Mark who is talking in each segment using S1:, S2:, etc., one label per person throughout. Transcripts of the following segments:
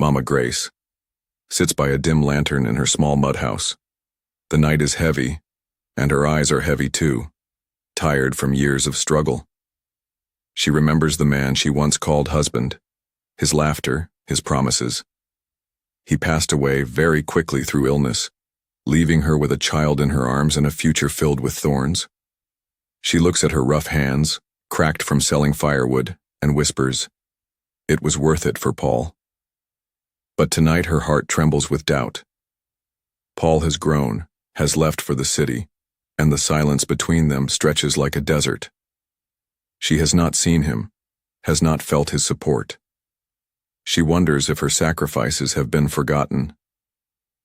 S1: Mama Grace sits by a dim lantern in her small mud house. The night is heavy, and her eyes are heavy too, tired from years of struggle. She remembers the man she once called husband, his laughter, his promises. He passed away very quickly through illness, leaving her with a child in her arms and a future filled with thorns. She looks at her rough hands, cracked from selling firewood, and whispers, "It was worth it for Paul." But tonight her heart trembles with doubt. Paul has grown, has left for the city, and the silence between them stretches like a desert. She has not seen him, has not felt his support. She wonders if her sacrifices have been forgotten.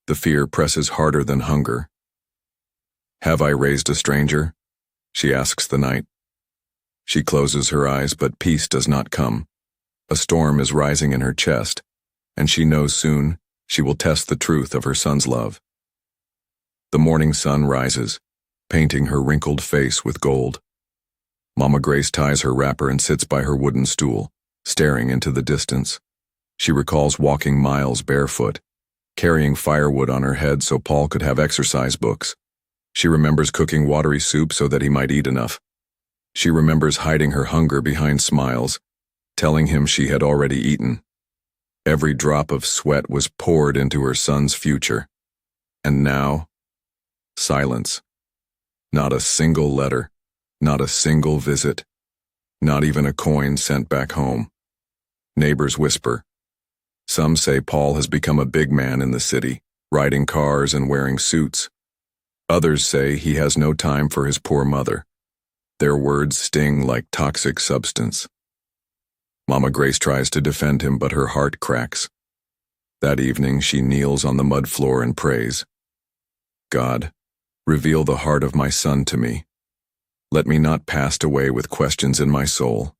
S1: The fear presses harder than hunger. "Have I raised a stranger?" she asks the night. She closes her eyes, but peace does not come. A storm is rising in her chest, and she knows soon she will test the truth of her son's love. The morning sun rises, painting her wrinkled face with gold. Mama Grace ties her wrapper and sits by her wooden stool, staring into the distance. She recalls walking miles barefoot, carrying firewood on her head so Paul could have exercise books. She remembers cooking watery soup so that he might eat enough. She remembers hiding her hunger behind smiles, telling him she had already eaten. Every drop of sweat was poured into her son's future. And now, silence. Not a single letter, not a single visit, not even a coin sent back home. Neighbors whisper. Some say Paul has become a big man in the city, riding cars and wearing suits. Others say he has no time for his poor mother. Their words sting like toxic substance. Mama Grace tries to defend him, but her heart cracks. That evening, she kneels on the mud floor and prays. "God, reveal the heart of my son to me. Let me not pass away with questions in my soul."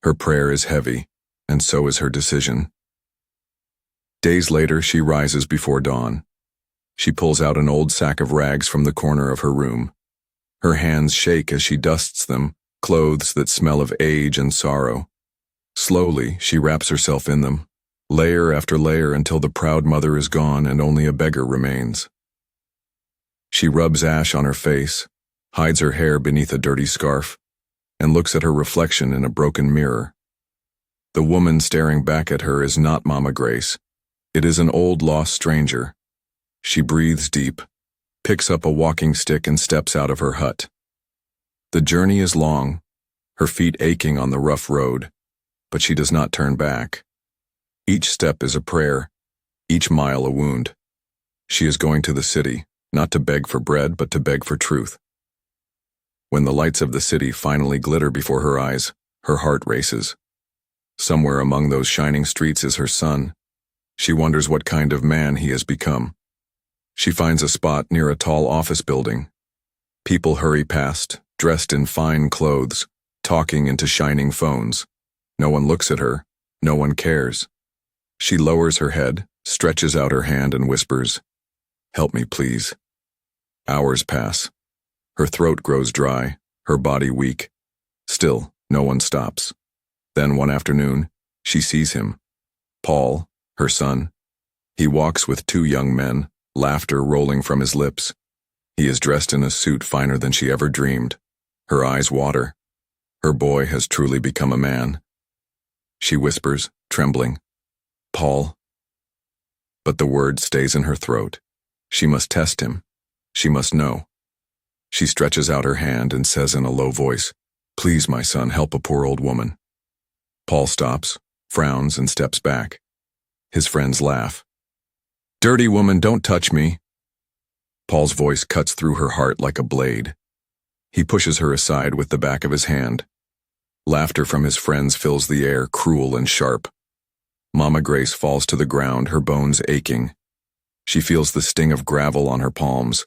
S1: Her prayer is heavy, and so is her decision. Days later, she rises before dawn. She pulls out an old sack of rags from the corner of her room. Her hands shake as she dusts them, clothes that smell of age and sorrow. Slowly, she wraps herself in them, layer after layer until the proud mother is gone and only a beggar remains. She rubs ash on her face, hides her hair beneath a dirty scarf, and looks at her reflection in a broken mirror. The woman staring back at her is not Mama Grace. It is an old lost stranger. She breathes deep, picks up a walking stick and steps out of her hut. The journey is long, her feet aching on the rough road, but she does not turn back. Each step is a prayer, each mile a wound. She is going to the city, not to beg for bread, but to beg for truth. When the lights of the city finally glitter before her eyes, her heart races. Somewhere among those shining streets is her son. She wonders what kind of man he has become. She finds a spot near a tall office building. People hurry past, dressed in fine clothes, talking into shining phones. No one looks at her, no one cares. She lowers her head, stretches out her hand and whispers, "Help me, please." Hours pass. Her throat grows dry, her body weak. Still, no one stops. Then one afternoon, she sees him. Paul, her son. He walks with two young men, laughter rolling from his lips. He is dressed in a suit finer than she ever dreamed. Her eyes water. Her boy has truly become a man. She whispers, trembling, "Paul." But the word stays in her throat. She must test him. She must know. She stretches out her hand and says in a low voice, "Please, my son, help a poor old woman." Paul stops, frowns, and steps back. His friends laugh. "Dirty woman, don't touch me." Paul's voice cuts through her heart like a blade. He pushes her aside with the back of his hand. Laughter from his friends fills the air, cruel and sharp. Mama Grace falls to the ground, her bones aching. She feels the sting of gravel on her palms,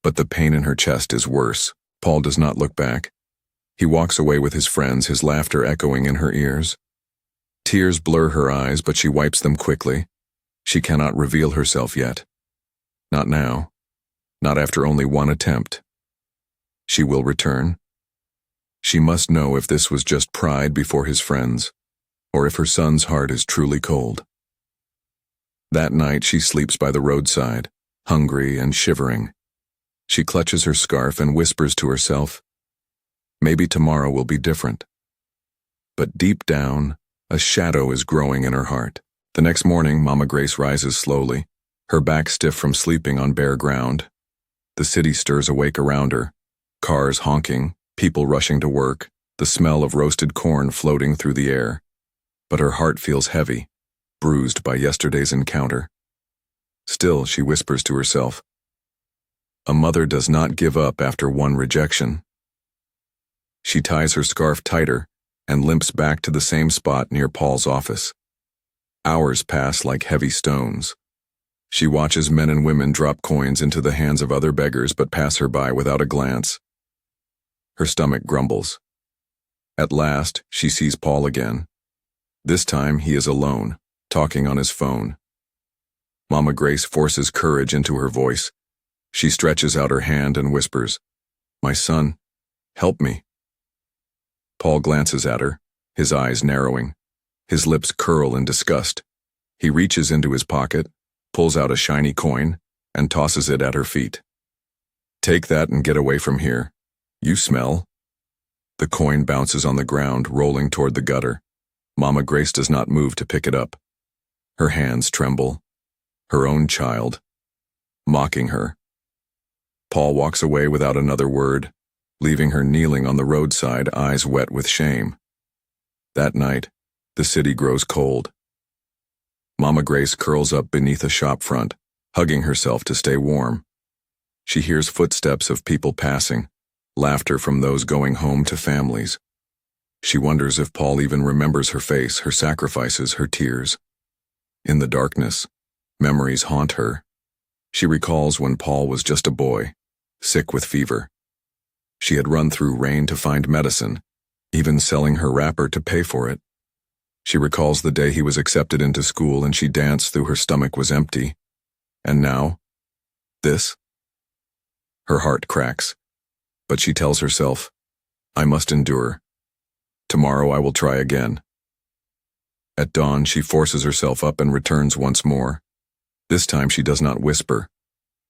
S1: but the pain in her chest is worse. Paul does not look back. He walks away with his friends, his laughter echoing in her ears. Tears blur her eyes, but she wipes them quickly. She cannot reveal herself yet. Not now. Not after only one attempt. She will return. She must know if this was just pride before his friends, or if her son's heart is truly cold. That night she sleeps by the roadside, hungry and shivering. She clutches her scarf and whispers to herself, "Maybe tomorrow will be different." But deep down, a shadow is growing in her heart. The next morning, Mama Grace rises slowly, her back stiff from sleeping on bare ground. The city stirs awake around her, cars honking, people rushing to work, the smell of roasted corn floating through the air. But her heart feels heavy, bruised by yesterday's encounter. Still, she whispers to herself, "A mother does not give up after one rejection." She ties her scarf tighter and limps back to the same spot near Paul's office. Hours pass like heavy stones. She watches men and women drop coins into the hands of other beggars but pass her by without a glance. Her stomach grumbles. At last, she sees Paul again. This time he is alone, talking on his phone. Mama Grace forces courage into her voice. She stretches out her hand and whispers, "My son, help me." Paul glances at her, his eyes narrowing. His lips curl in disgust. He reaches into his pocket, pulls out a shiny coin, and tosses it at her feet. "Take that and get away from here. You smell." The coin bounces on the ground, rolling toward the gutter. Mama Grace does not move to pick it up. Her hands tremble. Her own child, mocking her. Paul walks away without another word, leaving her kneeling on the roadside, eyes wet with shame. That night, the city grows cold. Mama Grace curls up beneath a shop front, hugging herself to stay warm. She hears footsteps of people passing, laughter from those going home to families. She wonders if Paul even remembers her face, her sacrifices, her tears. In the darkness, memories haunt her. She recalls when Paul was just a boy, sick with fever. She had run through rain to find medicine, even selling her wrapper to pay for it. She recalls the day he was accepted into school and she danced through her stomach was empty. And now, this? Her heart cracks, but she tells herself, "I must endure. Tomorrow I will try again." At dawn, she forces herself up and returns once more. This time she does not whisper.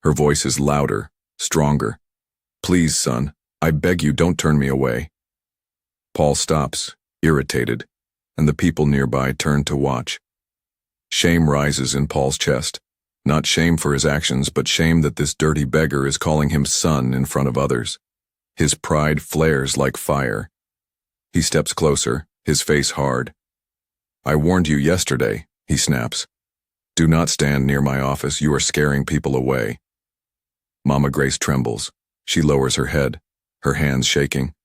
S1: Her voice is louder, stronger. "Please, son, I beg you, don't turn me away." Paul stops, irritated, and the people nearby turn to watch. Shame rises in Paul's chest. Not shame for his actions, but shame that this dirty beggar is calling him son in front of others. His pride flares like fire. He steps closer, his face hard. "I warned you yesterday," he snaps. "Do not stand near my office, you are scaring people away." Mama Grace trembles. She lowers her head, her hands shaking.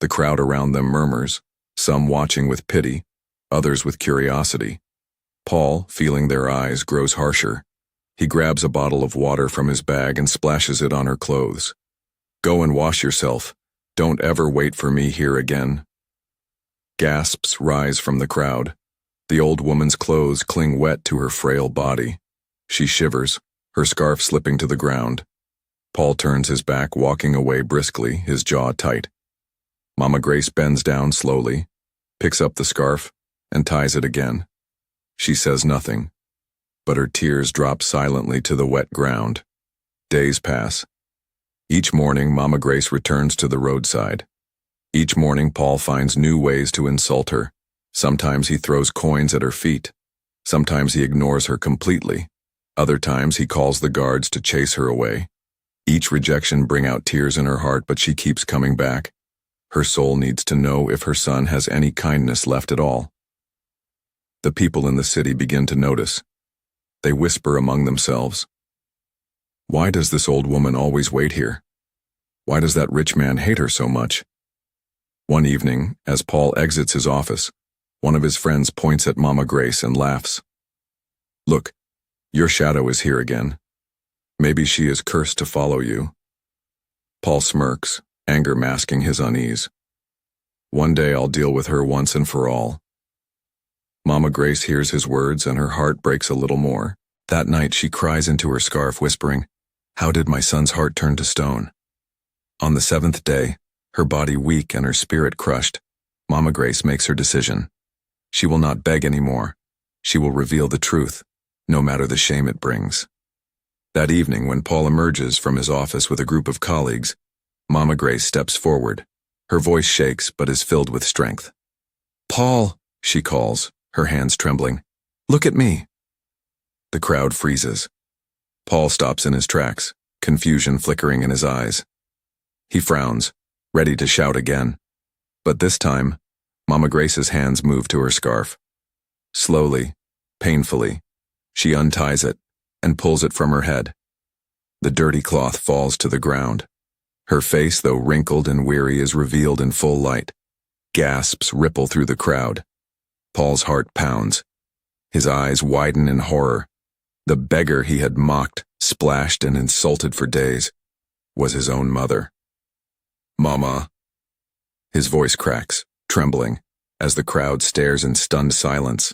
S1: The crowd around them murmurs, some watching with pity, others with curiosity. Paul, feeling their eyes, grows harsher. He grabs a bottle of water from his bag and splashes it on her clothes. "Go and wash yourself. Don't ever wait for me here again." Gasps rise from the crowd. The old woman's clothes cling wet to her frail body. She shivers, her scarf slipping to the ground. Paul turns his back, walking away briskly, his jaw tight. Mama Grace bends down slowly, picks up the scarf, and ties it again. She says nothing, but her tears drop silently to the wet ground. Days pass. Each morning, Mama Grace returns to the roadside. Each morning, Paul finds new ways to insult her. Sometimes he throws coins at her feet. Sometimes he ignores her completely. Other times he calls the guards to chase her away. Each rejection brings out tears in her heart, but she keeps coming back. Her soul needs to know if her son has any kindness left at all. The people in the city begin to notice. They whisper among themselves, "Why does this old woman always wait here? Why does that rich man hate her so much?" One evening, as Paul exits his office, one of his friends points at Mama Grace and laughs. "Look, your shadow is here again. Maybe she is cursed to follow you." Paul smirks, anger masking his unease. "One day I'll deal with her once and for all." Mama Grace hears his words and her heart breaks a little more. That night she cries into her scarf, whispering, "How did my son's heart turn to stone?" On the 7th day, her body weak and her spirit crushed, Mama Grace makes her decision. She will not beg anymore. She will reveal the truth. no matter the shame it brings. That evening, when Paul emerges from his office with a group of colleagues, Mama Grace steps forward. Her voice shakes but is filled with strength. "Paul," she calls, her hands trembling. "Look at me." The crowd freezes. Paul stops in his tracks, confusion flickering in his eyes. He frowns, ready to shout again. But this time, Mama Grace's hands move to her scarf. Slowly, painfully, she unties it and pulls it from her head. The dirty cloth falls to the ground. Her face, though wrinkled and weary, is revealed in full light. Gasps ripple through the crowd. Paul's heart pounds. His eyes widen in horror. The beggar he had mocked, splashed, and insulted for days was his own mother. "Mama." His voice cracks, trembling, as the crowd stares in stunned silence.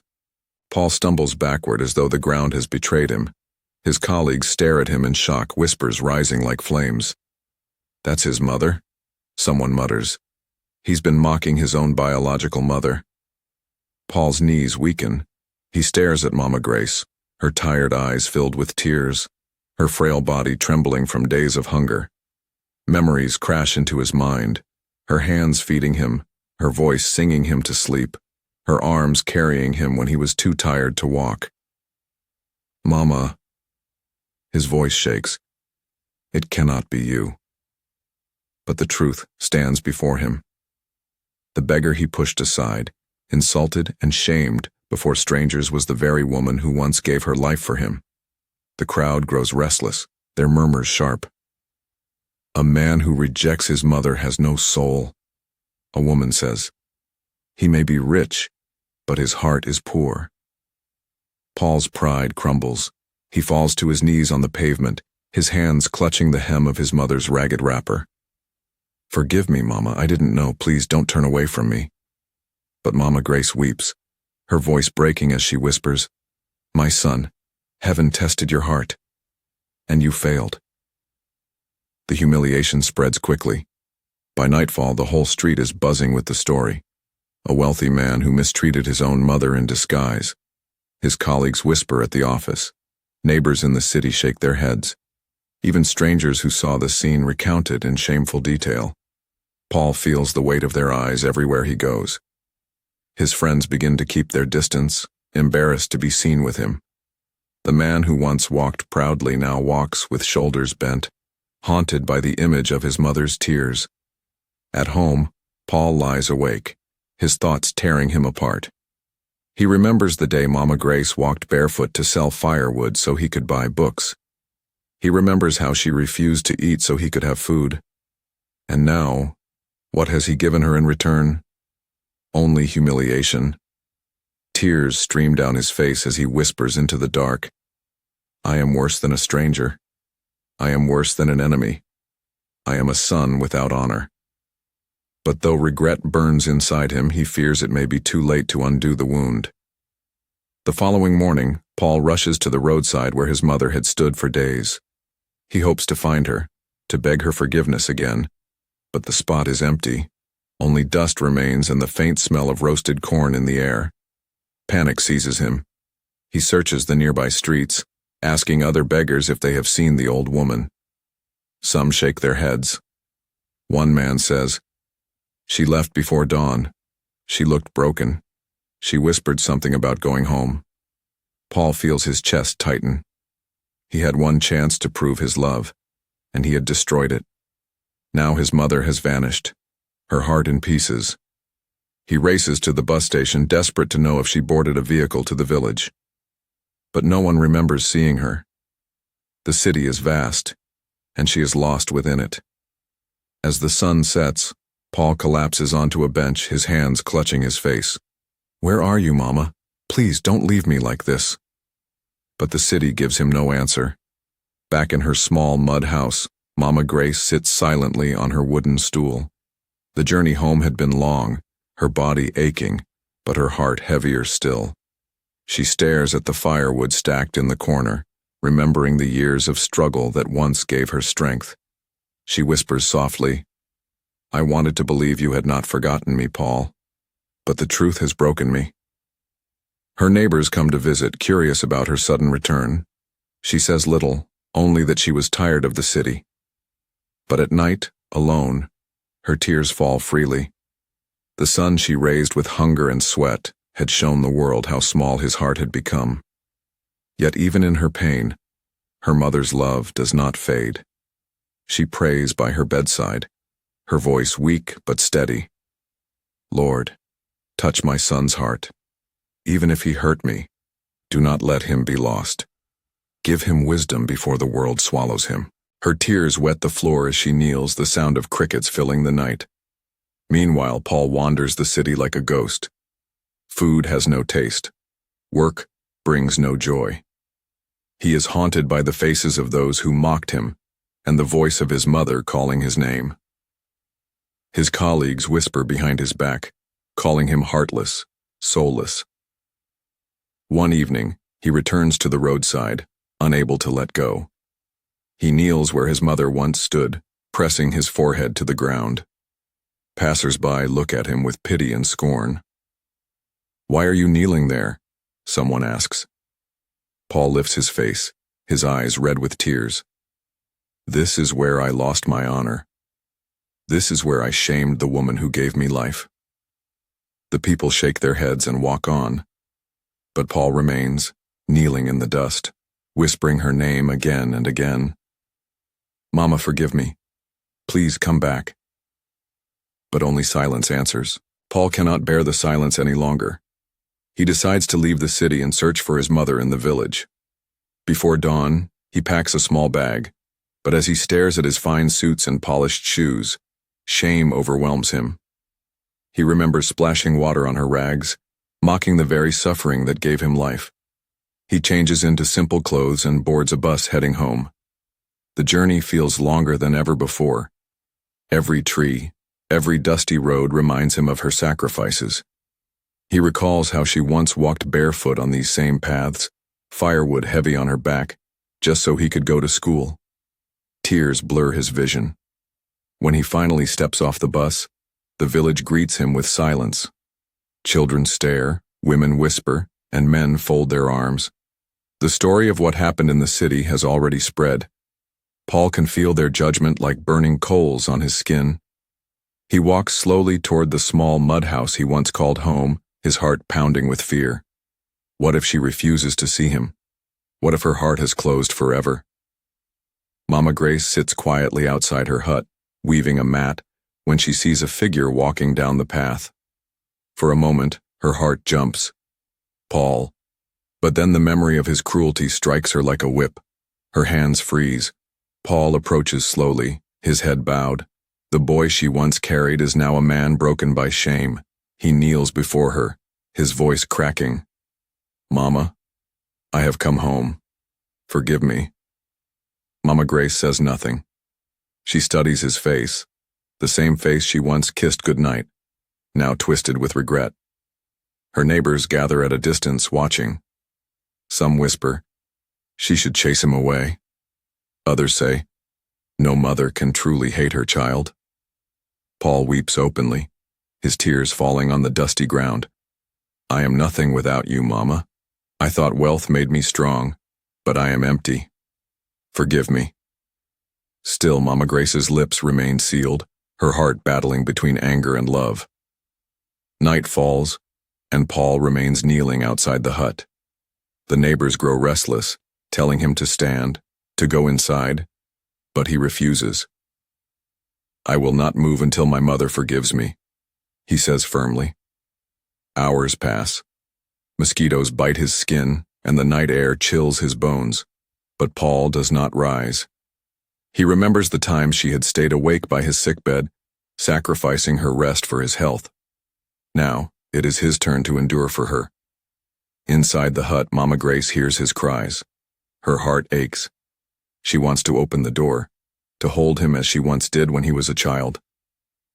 S1: Paul stumbles backward as though the ground has betrayed him. His colleagues stare at him in shock, whispers rising like flames. "That's his mother?" someone mutters. "He's been mocking his own biological mother." Paul's knees weaken. He stares at Mama Grace, her tired eyes filled with tears, her frail body trembling from days of hunger. Memories crash into his mind, her hands feeding him, her voice singing him to sleep, her arms carrying him when he was too tired to walk. "Mama." His voice shakes. "It cannot be you." But the truth stands before him. The beggar he pushed aside, insulted and shamed before strangers, was the very woman who once gave her life for him. The crowd grows restless, their murmurs sharp. "A man who rejects his mother has no soul," a woman says. "He may be rich, but his heart is poor." Paul's pride crumbles. He falls to his knees on the pavement, his hands clutching the hem of his mother's ragged wrapper. "Forgive me, Mama, I didn't know. Please don't turn away from me." But Mama Grace weeps, her voice breaking as she whispers, "My son, heaven tested your heart, and you failed." The humiliation spreads quickly. By nightfall, the whole street is buzzing with the story. A wealthy man who mistreated his own mother in disguise. His colleagues whisper at the office. Neighbors in the city shake their heads. Even strangers who saw the scene recount it in shameful detail. Paul feels the weight of their eyes everywhere he goes. His friends begin to keep their distance, embarrassed to be seen with him. The man who once walked proudly now walks with shoulders bent, haunted by the image of his mother's tears. At home, Paul lies awake, his thoughts tearing him apart. He remembers the day Mama Grace walked barefoot to sell firewood so he could buy books. He remembers how she refused to eat so he could have food. And now, what has he given her in return? Only humiliation. Tears stream down his face as he whispers into the dark, "I am worse than a stranger. I am worse than an enemy. I am a son without honor." But though regret burns inside him, he fears it may be too late to undo the wound. The following morning, Paul rushes to the roadside where his mother had stood for days. He hopes to find her, to beg her forgiveness again, but the spot is empty. Only dust remains and the faint smell of roasted corn in the air. Panic seizes him. He searches the nearby streets, asking other beggars if they have seen the old woman. Some shake their heads. One man says, "She left before dawn. She looked broken. She whispered something about going home." Paul feels his chest tighten. He had one chance to prove his love, and he had destroyed it. Now his mother has vanished, her heart in pieces. He races to the bus station, desperate to know if she boarded a vehicle to the village. But no one remembers seeing her. The city is vast, and she is lost within it. As the sun sets, Paul collapses onto a bench, his hands clutching his face. "Where are you, Mama? Please don't leave me like this." But the city gives him no answer. Back in her small mud house, Mama Grace sits silently on her wooden stool. The journey home had been long, her body aching, but her heart heavier still. She stares at the firewood stacked in the corner, remembering the years of struggle that once gave her strength. She whispers softly, "I wanted to believe you had not forgotten me, Paul, but the truth has broken me." Her neighbors come to visit, curious about her sudden return. She says little, only that she was tired of the city. But at night, alone, her tears fall freely. The son she raised with hunger and sweat had shown the world how small his heart had become. Yet even in her pain, her mother's love does not fade. She prays by her bedside, her voice weak but steady. Lord, touch my son's heart. Even if he hurt me, do not let him be lost. Give him wisdom before the world swallows him. Her tears wet the floor as she kneels, the sound of crickets filling the night. Meanwhile, Paul wanders the city like a ghost. Food has no taste. Work brings no joy. He is haunted by the faces of those who mocked him and the voice of his mother calling his name. His colleagues whisper behind his back, calling him heartless, soulless. One evening, he returns to the roadside, unable to let go. He kneels where his mother once stood, pressing his forehead to the ground. Passers-by look at him with pity and scorn. "Why are you kneeling there?" someone asks. Paul lifts his face, his eyes red with tears. "This is where I lost my honor. This is where I shamed the woman who gave me life." The people shake their heads and walk on. But Paul remains, kneeling in the dust, whispering her name again and again. "Mama, forgive me. Please come back." But only silence answers. Paul cannot bear the silence any longer. He decides to leave the city and search for his mother in the village. Before dawn, he packs a small bag, but as he stares at his fine suits and polished shoes, shame overwhelms him. He remembers splashing water on her rags, mocking the very suffering that gave him life. He changes into simple clothes and boards a bus heading home. The journey feels longer than ever before. Every tree, every dusty road reminds him of her sacrifices. He recalls how she once walked barefoot on these same paths, firewood heavy on her back, just so he could go to school. Tears blur his vision. When he finally steps off the bus, the village greets him with silence. Children stare, women whisper, and men fold their arms. The story of what happened in the city has already spread. Paul can feel their judgment like burning coals on his skin. He walks slowly toward the small mud house he once called home, his heart pounding with fear. What if she refuses to see him? What if her heart has closed forever? Mama Grace sits quietly outside her hut, weaving a mat, when she sees a figure walking down the path. For a moment, her heart jumps. Paul. But then the memory of his cruelty strikes her like a whip. Her hands freeze. Paul approaches slowly, his head bowed. The boy she once carried is now a man broken by shame. He kneels before her, his voice cracking. "Mama, I have come home. Forgive me." Mama Grace says nothing. She studies his face, the same face she once kissed goodnight, now twisted with regret. Her neighbors gather at a distance, watching. Some whisper, "She should chase him away." Others say, "No mother can truly hate her child." Paul weeps openly, his tears falling on the dusty ground. "I am nothing without you, Mama. I thought wealth made me strong, but I am empty. Forgive me." Still, Mama Grace's lips remain sealed, her heart battling between anger and love. Night falls, and Paul remains kneeling outside the hut. The neighbors grow restless, telling him to stand, to go inside, but he refuses. "I will not move until my mother forgives me," he says firmly. Hours pass. Mosquitoes bite his skin, and the night air chills his bones, but Paul does not rise. He remembers the times she had stayed awake by his sickbed, sacrificing her rest for his health. Now, it is his turn to endure for her. Inside the hut, Mama Grace hears his cries. Her heart aches. She wants to open the door, to hold him as she once did when he was a child.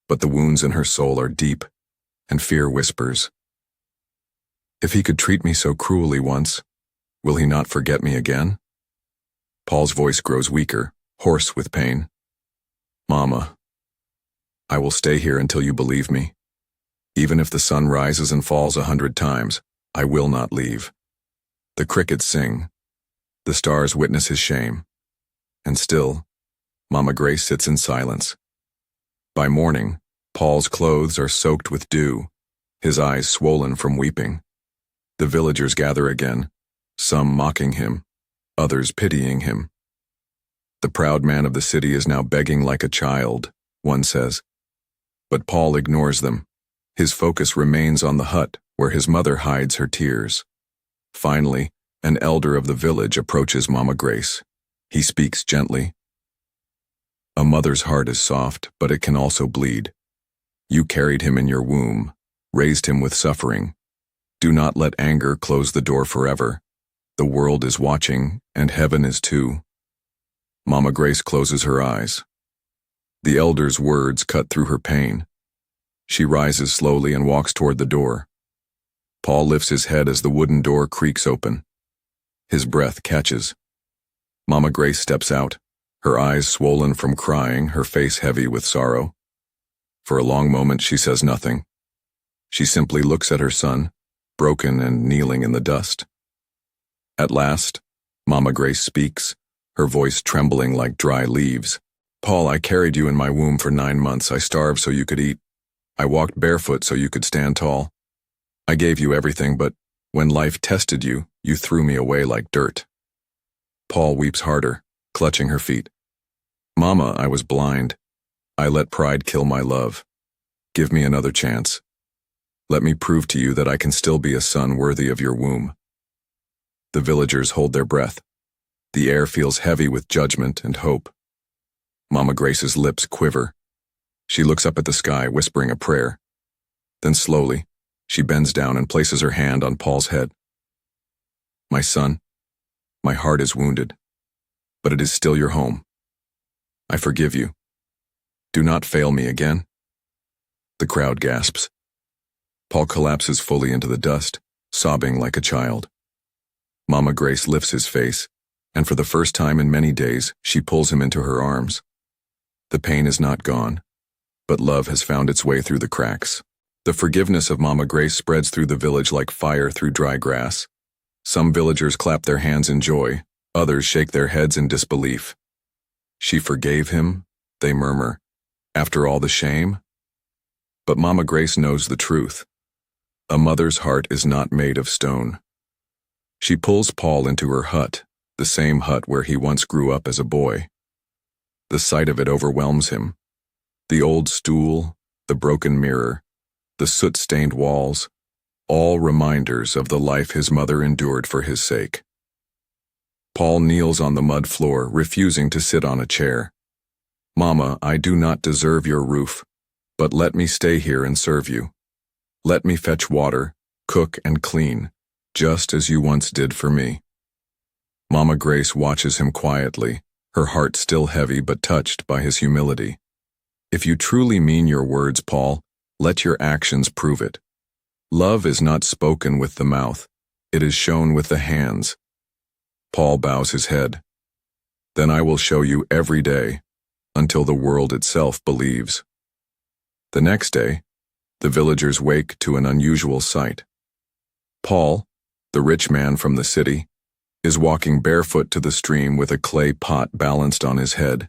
S1: But the wounds in her soul are deep, and fear whispers, "If he could treat me so cruelly once, will he not forget me again?" Paul's voice grows weaker, hoarse with pain. "Mama, I will stay here until you believe me. Even if the sun rises and falls 100 times, I will not leave. The crickets sing. The stars witness his shame. And still, Mama Grace sits in silence. By morning, Paul's clothes are soaked with dew, his eyes swollen from weeping. The villagers gather again, some mocking him, others pitying him. The proud man of the city is now begging like a child, one says. But Paul ignores them. His focus remains on the hut where his mother hides her tears. Finally, an elder of the village approaches Mama Grace. He speaks gently. A mother's heart is soft, but it can also bleed. You carried him in your womb, raised him with suffering. Do not let anger close the door forever. The world is watching, and heaven is too. Mama Grace closes her eyes. The elder's words cut through her pain. She rises slowly and walks toward the door. Paul lifts his head as the wooden door creaks open. His breath catches. Mama Grace steps out, her eyes swollen from crying, her face heavy with sorrow. For a long moment she says nothing. She simply looks at her son, broken and kneeling in the dust. At last, Mama Grace speaks, her voice trembling like dry leaves. Paul, I carried you in my womb for 9 months. I starved so you could eat. I walked barefoot so you could stand tall. I gave you everything, but when life tested you, you threw me away like dirt. Paul weeps harder, clutching her feet. Mama, I was blind. I let pride kill my love. Give me another chance. Let me prove to you that I can still be a son worthy of your womb. The villagers hold their breath. The air feels heavy with judgment and hope. Mama Grace's lips quiver. She looks up at the sky, whispering a prayer. Then slowly, she bends down and places her hand on Paul's head. My son, my heart is wounded, but it is still your home. I forgive you. Do not fail me again. The crowd gasps. Paul collapses fully into the dust, sobbing like a child. Mama Grace lifts his face, and for the first time in many days, she pulls him into her arms. The pain is not gone, but love has found its way through the cracks. The forgiveness of Mama Grace spreads through the village like fire through dry grass. Some villagers clap their hands in joy, others shake their heads in disbelief. She forgave him, they murmur, after all the shame? But Mama Grace knows the truth. A mother's heart is not made of stone. She pulls Paul into her hut, the same hut where he once grew up as a boy. The sight of it overwhelms him. The old stool, the broken mirror, the soot-stained walls, all reminders of the life his mother endured for his sake. Paul kneels on the mud floor, refusing to sit on a chair. Mama, I do not deserve your roof, but let me stay here and serve you. Let me fetch water, cook and clean, just as you once did for me. Mama Grace watches him quietly, her heart still heavy but touched by his humility. If you truly mean your words, Paul, let your actions prove it. Love is not spoken with the mouth, it is shown with the hands. Paul bows his head. Then I will show you every day, until the world itself believes. The next day, the villagers wake to an unusual sight. Paul, the rich man from the city, is walking barefoot to the stream with a clay pot balanced on his head.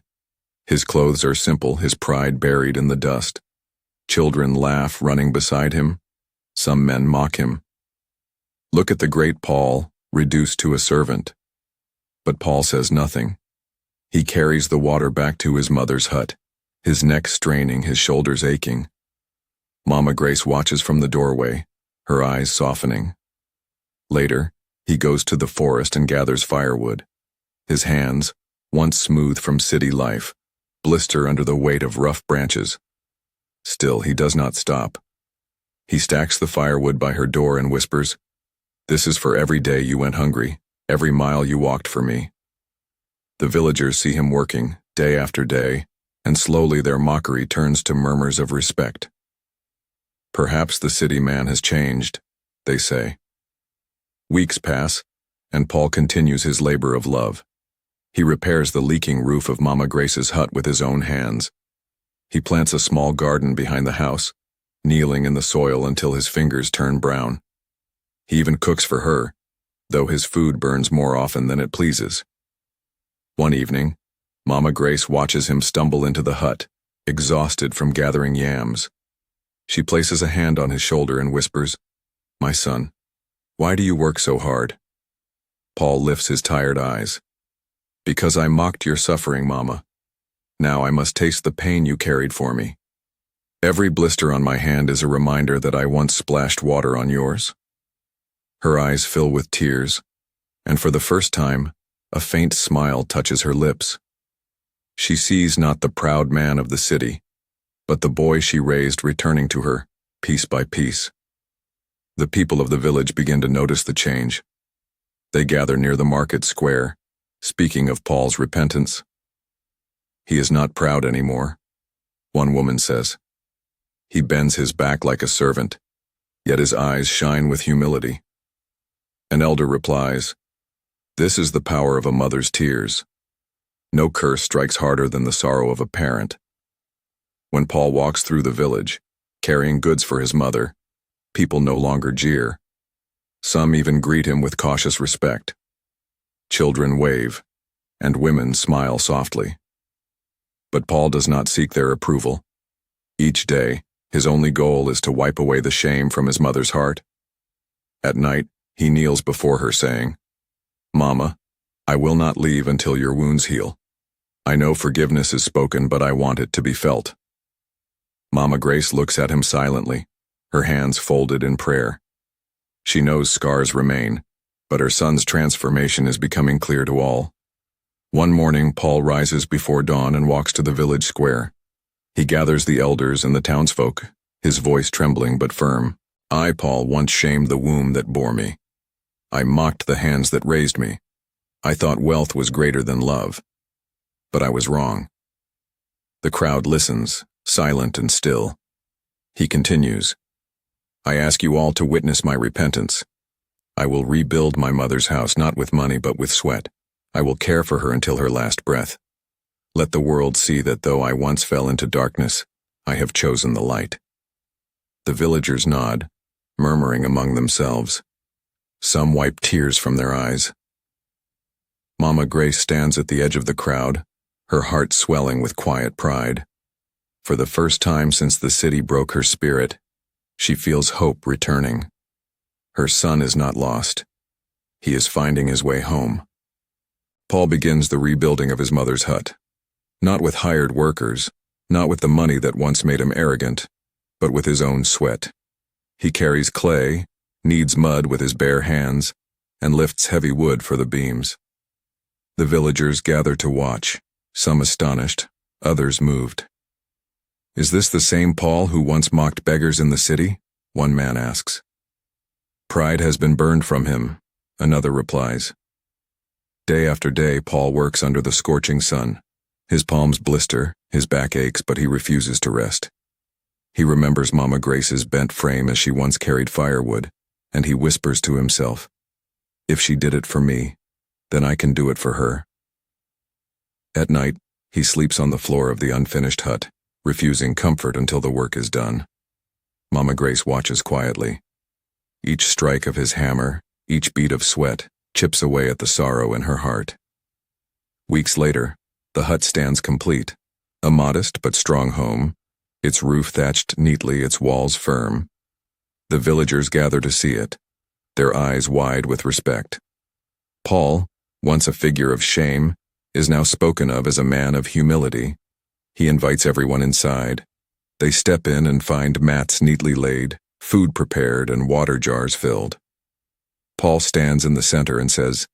S1: His clothes are simple, his pride buried in the dust. Children laugh, running beside him. Some men mock him. Look at the great Paul, reduced to a servant. But Paul says nothing. He carries the water back to his mother's hut, his neck straining, his shoulders aching. Mama Grace watches from the doorway, her eyes softening. Later, he goes to the forest and gathers firewood. His hands, once smooth from city life, blister under the weight of rough branches. Still, he does not stop. He stacks the firewood by her door and whispers, "This is for every day you went hungry, every mile you walked for me." The villagers see him working, day after day, and slowly their mockery turns to murmurs of respect. Perhaps the city man has changed, they say. Weeks pass, and Paul continues his labor of love. He repairs the leaking roof of Mama Grace's hut with his own hands. He plants a small garden behind the house, kneeling in the soil until his fingers turn brown. He even cooks for her, though his food burns more often than it pleases. One evening, Mama Grace watches him stumble into the hut, exhausted from gathering yams. She places a hand on his shoulder and whispers, "My son, why do you work so hard?" Paul lifts his tired eyes. "Because I mocked your suffering, Mama. Now I must taste the pain you carried for me. Every blister on my hand is a reminder that I once splashed water on yours." Her eyes fill with tears, and for the first time, a faint smile touches her lips. She sees not the proud man of the city, but the boy she raised returning to her, piece by piece. The people of the village begin to notice the change. They gather near the market square, speaking of Paul's repentance. "He is not proud anymore," one woman says. "He bends his back like a servant, yet his eyes shine with humility." An elder replies, "This is the power of a mother's tears. No curse strikes harder than the sorrow of a parent." When Paul walks through the village, carrying goods for his mother, people no longer jeer. Some even greet him with cautious respect. Children wave, and women smile softly. But Paul does not seek their approval. Each day, his only goal is to wipe away the shame from his mother's heart. At night, he kneels before her saying, "Mama, I will not leave until your wounds heal. I know forgiveness is spoken, but I want it to be felt." Mama Grace looks at him silently, her hands folded in prayer. She knows scars remain, but her son's transformation is becoming clear to all. One morning, Paul rises before dawn and walks to the village square. He gathers the elders and the townsfolk, his voice trembling but firm. "I, Paul, once shamed the womb that bore me. I mocked the hands that raised me. I thought wealth was greater than love. But I was wrong." The crowd listens, silent and still. He continues, "I ask you all to witness my repentance. I will rebuild my mother's house not with money but with sweat. I will care for her until her last breath. Let the world see that though I once fell into darkness, I have chosen the light." The villagers nod, murmuring among themselves. Some wipe tears from their eyes. Mama Grace stands at the edge of the crowd, her heart swelling with quiet pride. For the first time since the city broke her spirit, she feels hope returning. Her son is not lost. He is finding his way home. Paul begins the rebuilding of his mother's hut. Not with hired workers, not with the money that once made him arrogant, but with his own sweat. He carries clay, kneads mud with his bare hands, and lifts heavy wood for the beams. The villagers gather to watch, some astonished, others moved. "Is this the same Paul who once mocked beggars in the city?" one man asks. "Pride has been burned from him," another replies. Day after day, Paul works under the scorching sun. His palms blister, his back aches, but he refuses to rest. He remembers Mama Grace's bent frame as she once carried firewood, and he whispers to himself, "If she did it for me, then I can do it for her." At night, he sleeps on the floor of the unfinished hut, refusing comfort until the work is done. Mama Grace watches quietly. Each strike of his hammer, each bead of sweat, chips away at the sorrow in her heart. Weeks later, the hut stands complete, a modest but strong home, its roof thatched neatly, its walls firm. The villagers gather to see it, their eyes wide with respect. Paul, once a figure of shame, is now spoken of as a man of humility. He invites everyone inside. They step in and find mats neatly laid, food prepared, and water jars filled. Paul stands in the center and says,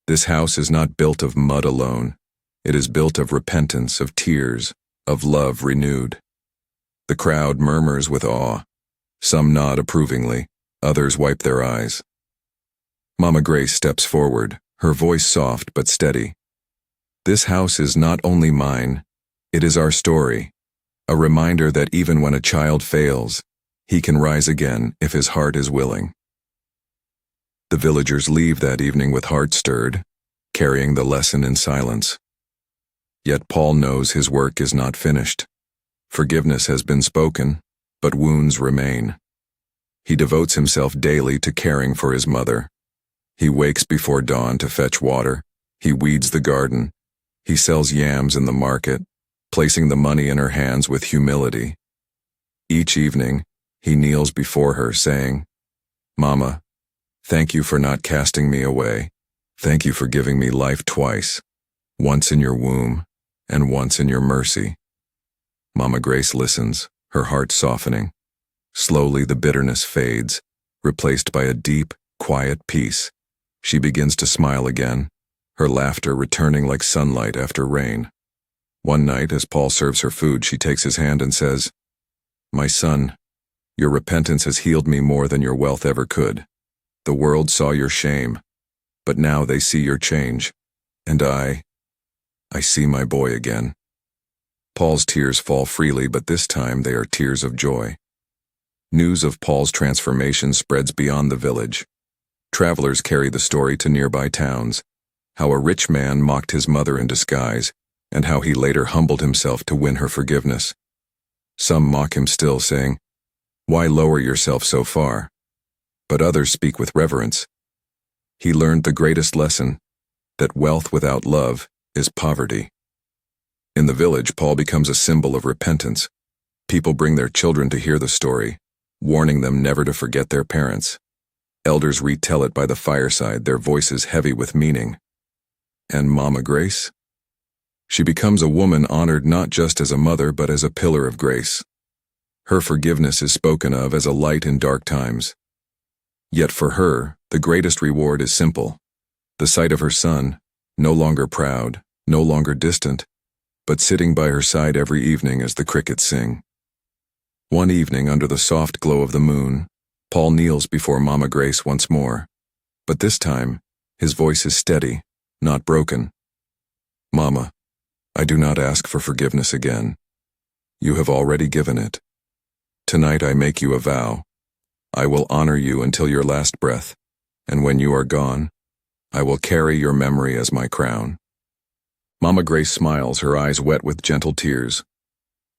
S1: "This house is not built of mud alone. It is built of repentance, of tears, of love renewed." The crowd murmurs with awe. Some nod approvingly, others wipe their eyes. Mama Grace steps forward, her voice soft but steady. "This house is not only mine, it is our story, a reminder that even when a child fails, he can rise again if his heart is willing." The villagers leave that evening with hearts stirred, carrying the lesson in silence. Yet Paul knows his work is not finished. Forgiveness has been spoken, but wounds remain. He devotes himself daily to caring for his mother. He wakes before dawn to fetch water. He weeds the garden. He sells yams in the market, placing the money in her hands with humility. Each evening, he kneels before her, saying, "Mama, thank you for not casting me away. Thank you for giving me life twice, once in your womb and once in your mercy." Mama Grace listens, her heart softening. Slowly the bitterness fades, replaced by a deep, quiet peace. She begins to smile again, her laughter returning like sunlight after rain. One night, as Paul serves her food, she takes his hand and says, "My son, your repentance has healed me more than your wealth ever could. The world saw your shame, but now they see your change, and I see my boy again." Paul's tears fall freely, but this time they are tears of joy. News of Paul's transformation spreads beyond the village. Travelers carry the story to nearby towns, how a rich man mocked his mother in disguise, and how he later humbled himself to win her forgiveness. Some mock him still, saying, "Why lower yourself so far?" But others speak with reverence. He learned the greatest lesson, that wealth without love is poverty. In the village, Paul becomes a symbol of repentance. People bring their children to hear the story, warning them never to forget their parents. Elders retell it by the fireside, their voices heavy with meaning. And Mama Grace? She becomes a woman honored not just as a mother but as a pillar of grace. Her forgiveness is spoken of as a light in dark times. Yet for her, the greatest reward is simple: the sight of her son, no longer proud, no longer distant, but sitting by her side every evening as the crickets sing. One evening, under the soft glow of the moon, Paul kneels before Mama Grace once more, but this time, his voice is steady, not broken. "Mama, I do not ask for forgiveness again. You have already given it. Tonight I make you a vow. I will honor you until your last breath, and when you are gone, I will carry your memory as my crown." Mama Grace smiles, her eyes wet with gentle tears.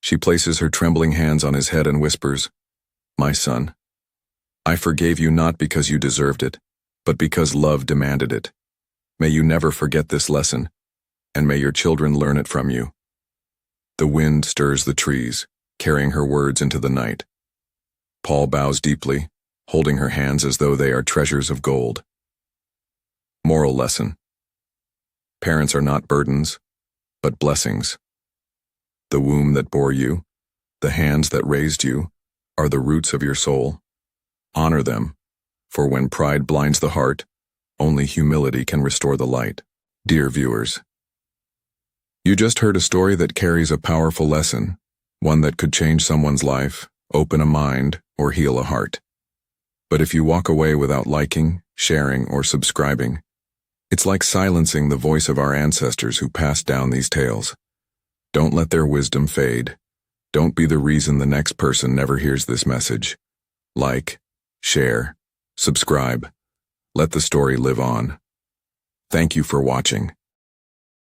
S1: She places her trembling hands on his head and whispers, "My son, I forgave you not because you deserved it, but because love demanded it. May you never forget this lesson, and may your children learn it from you." The wind stirs the trees, carrying her words into the night. Paul bows deeply, holding her hands as though they are treasures of gold. Moral lesson: parents are not burdens, but blessings. The womb that bore you, the hands that raised you, are the roots of your soul. Honor them, for when pride blinds the heart, only humility can restore the light. Dear viewers, you just heard a story that carries a powerful lesson, one that could change someone's life, open a mind, or heal a heart. But if you walk away without liking, sharing, or subscribing, it's like silencing the voice of our ancestors who passed down these tales. Don't let their wisdom fade. Don't be the reason the next person never hears this message. Like, share, subscribe. Let the story live on. Thank you for watching.